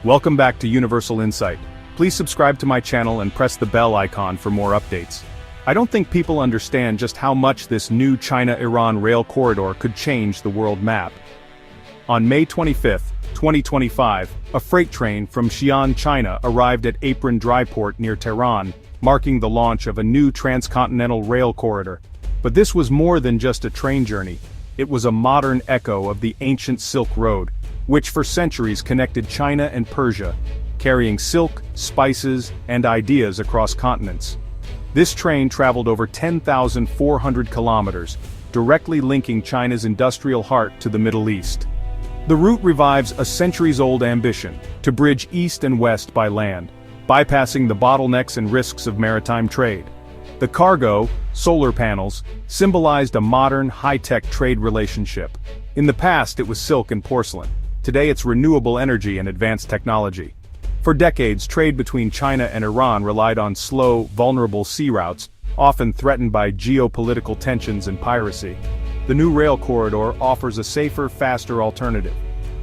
Welcome back to Universal Insight. Please subscribe to my channel and press the bell icon for more updates. I don't think people understand just how much this new China-Iran rail corridor could change the world map. On May 25, 2025, a freight train from Xi'an, China arrived at Apron Dry Port near Tehran, marking the launch of a new transcontinental rail corridor. But this was more than just a train journey. It was a modern echo of the ancient Silk Road, which for centuries connected China and Persia, carrying silk, spices, and ideas across continents. This train traveled over 10,400 kilometers, directly linking China's industrial heart to the Middle East. The route revives a centuries-old ambition to bridge east and west by land, bypassing the bottlenecks and risks of maritime trade. The cargo, solar panels, symbolized a modern, high-tech trade relationship. In the past it was silk and porcelain. Today it's renewable energy and advanced technology. For decades, trade between China and Iran relied on slow, vulnerable sea routes, often threatened by geopolitical tensions and piracy. The new rail corridor offers a safer, faster alternative.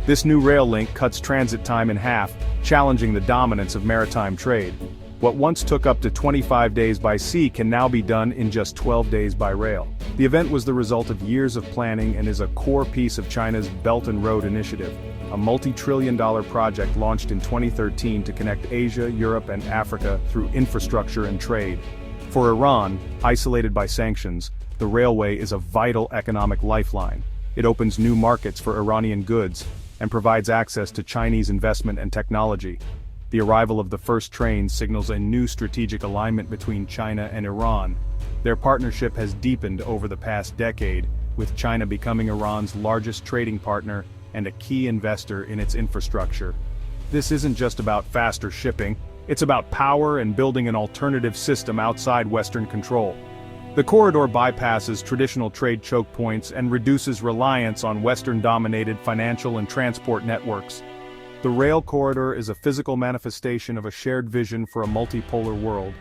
This new rail link cuts transit time in half, challenging the dominance of maritime trade. What once took up to 25 days by sea can now be done in just 12 days by rail. The event was the result of years of planning and is a core piece of China's Belt and Road Initiative, a multi-trillion-dollar project launched in 2013 to connect Asia, Europe, and Africa through infrastructure and trade. For Iran, isolated by sanctions, the railway is a vital economic lifeline. It opens new markets for Iranian goods and provides access to Chinese investment and technology. The arrival of the first train signals a new strategic alignment between China and Iran. Their partnership has deepened over the past decade, with China becoming Iran's largest trading partner and a key investor in its infrastructure. This isn't just about faster shipping, it's about power and building an alternative system outside Western control. The corridor bypasses traditional trade choke points and reduces reliance on Western-dominated financial and transport networks. The rail corridor is a physical manifestation of a shared vision for a multipolar world.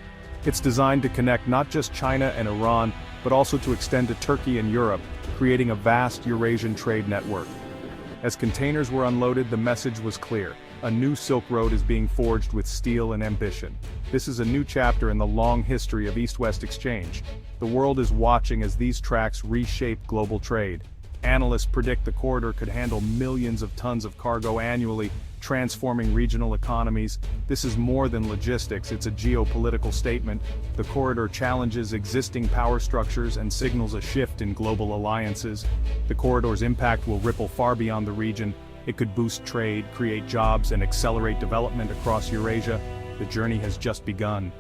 It's designed to connect not just China and Iran, but also to extend to Turkey and Europe, creating a vast Eurasian trade network. As containers were unloaded, the message was clear. A new Silk Road is being forged with steel and ambition. This is a new chapter in the long history of East-West exchange. The world is watching as these tracks reshape global trade. Analysts predict the corridor could handle millions of tons of cargo annually, transforming regional economies. This is more than logistics, it's a geopolitical statement. The corridor challenges existing power structures and signals a shift in global alliances. The corridor's impact will ripple far beyond the region. It could boost trade, create jobs, and accelerate development across Eurasia. The journey has just begun.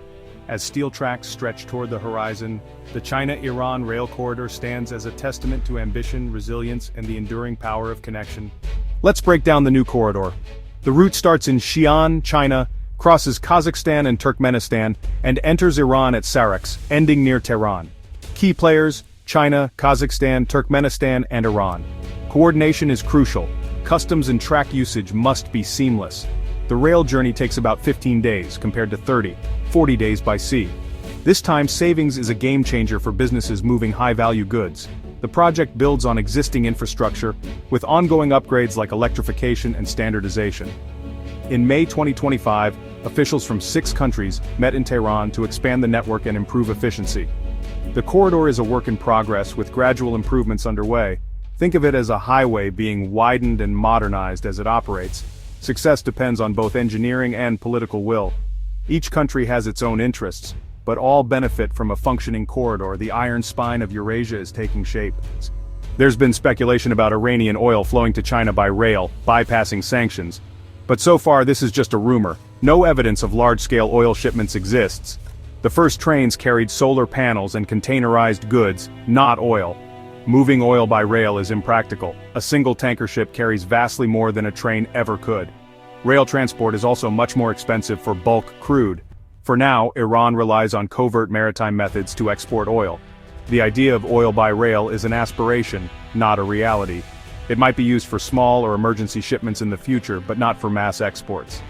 As steel tracks stretch toward the horizon, the China-Iran rail corridor stands as a testament to ambition, resilience, and the enduring power of connection. Let's break down the new corridor. The route starts in Xi'an, China, crosses Kazakhstan and Turkmenistan, and enters Iran at Sarax, ending near Tehran. Key players: China, Kazakhstan, Turkmenistan, and Iran. Coordination is crucial. Customs and track usage must be seamless. The rail journey takes about 15 days, compared to 40 days by sea. This time savings is a game changer for businesses moving high-value goods. The project builds on existing infrastructure, with ongoing upgrades like electrification and standardization. In May 2025, officials from 6 countries met in Tehran to expand the network and improve efficiency. The corridor is a work in progress with gradual improvements underway. Think of it as a highway being widened and modernized as it operates. Success depends on both engineering and political will. Each country has its own interests, but all benefit from a functioning corridor. The iron spine of Eurasia is taking shape. There's been speculation about Iranian oil flowing to China by rail, bypassing sanctions. But so far this is just a rumor. No evidence of large-scale oil shipments exists. The first trains carried solar panels and containerized goods, not oil. Moving oil by rail is impractical. A single tanker ship carries vastly more than a train ever could. Rail transport is also much more expensive for bulk crude. For now, Iran relies on covert maritime methods to export oil. The idea of oil by rail is an aspiration, not a reality. It might be used for small or emergency shipments in the future, but not for mass exports.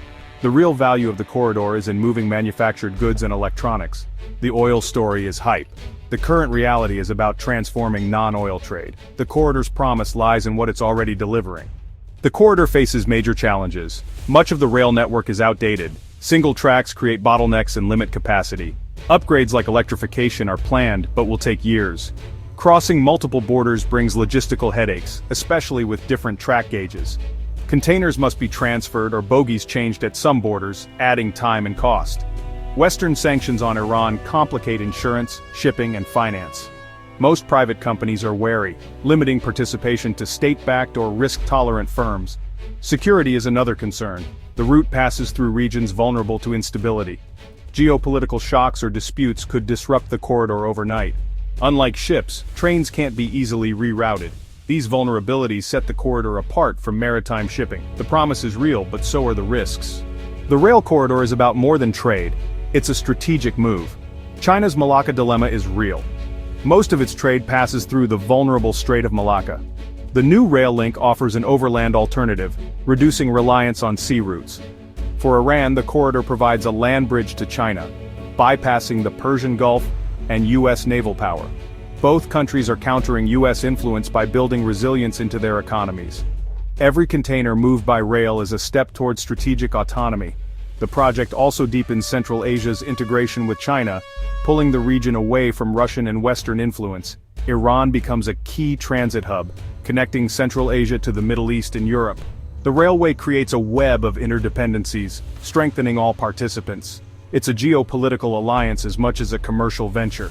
The real value of the corridor is in moving manufactured goods and electronics. The oil story is hype. The current reality is about transforming non-oil trade. The corridor's promise lies in what it's already delivering. The corridor faces major challenges. Much of the rail network is outdated. Single tracks create bottlenecks and limit capacity. Upgrades like electrification are planned, but will take years. Crossing multiple borders brings logistical headaches, especially with different track gauges. Containers must be transferred or bogies changed at some borders, adding time and cost. Western sanctions on Iran complicate insurance, shipping, and finance. Most private companies are wary, limiting participation to state-backed or risk-tolerant firms. Security is another concern. The route passes through regions vulnerable to instability. Geopolitical shocks or disputes could disrupt the corridor overnight. Unlike ships, trains can't be easily rerouted. These vulnerabilities set the corridor apart from maritime shipping. The promise is real, but so are the risks. The rail corridor is about more than trade. It's a strategic move. China's Malacca dilemma is real. Most of its trade passes through the vulnerable Strait of Malacca. The new rail link offers an overland alternative, reducing reliance on sea routes. For Iran, the corridor provides a land bridge to China, bypassing the Persian Gulf and U.S. naval power. Both countries are countering U.S. influence by building resilience into their economies. Every container moved by rail is a step toward strategic autonomy. The project also deepens Central Asia's integration with China, pulling the region away from Russian and Western influence. Iran becomes a key transit hub, connecting Central Asia to the Middle East and Europe. The railway creates a web of interdependencies, strengthening all participants. It's a geopolitical alliance as much as a commercial venture.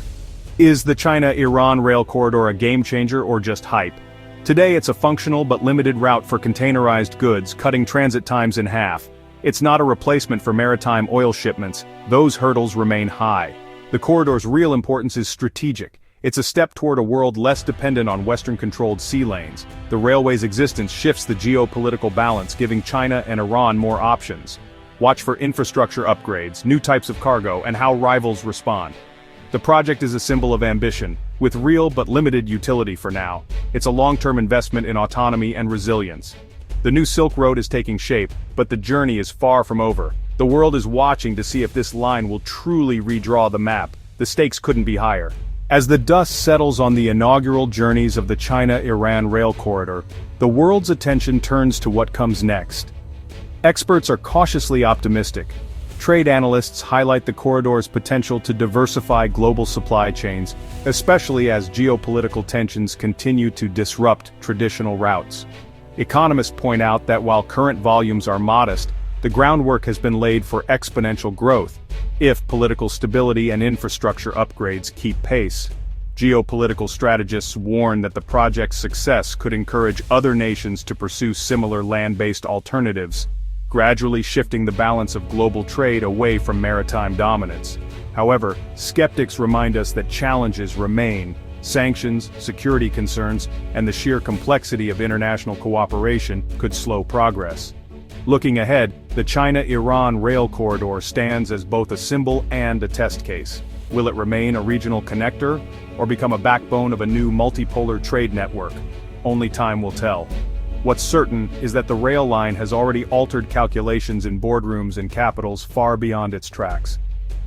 Is the China-Iran rail corridor a game-changer or just hype? Today it's a functional but limited route for containerized goods, cutting transit times in half. It's not a replacement for maritime oil shipments. Those hurdles remain high. The corridor's real importance is strategic. It's a step toward a world less dependent on Western-controlled sea lanes. The railway's existence shifts the geopolitical balance, giving China and Iran more options. Watch for infrastructure upgrades, new types of cargo, and how rivals respond. The project is a symbol of ambition, with real but limited utility for now. It's a long-term investment in autonomy and resilience. The new Silk Road is taking shape, but the journey is far from over. The world is watching to see if this line will truly redraw the map. The stakes couldn't be higher. As the dust settles on the inaugural journeys of the China-Iran rail corridor, the world's attention turns to what comes next. Experts are cautiously optimistic. Trade analysts highlight the corridor's potential to diversify global supply chains, especially as geopolitical tensions continue to disrupt traditional routes. Economists point out that while current volumes are modest, the groundwork has been laid for exponential growth, if political stability and infrastructure upgrades keep pace. Geopolitical strategists warn that the project's success could encourage other nations to pursue similar land-based alternatives, gradually shifting the balance of global trade away from maritime dominance. However, skeptics remind us that challenges remain. Sanctions, security concerns, and the sheer complexity of international cooperation could slow progress. Looking ahead, the China-Iran rail corridor stands as both a symbol and a test case. Will it remain a regional connector, or become a backbone of a new multipolar trade network? Only time will tell. What's certain is that the rail line has already altered calculations in boardrooms and capitals far beyond its tracks.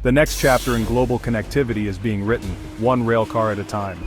The next chapter in global connectivity is being written, one railcar at a time.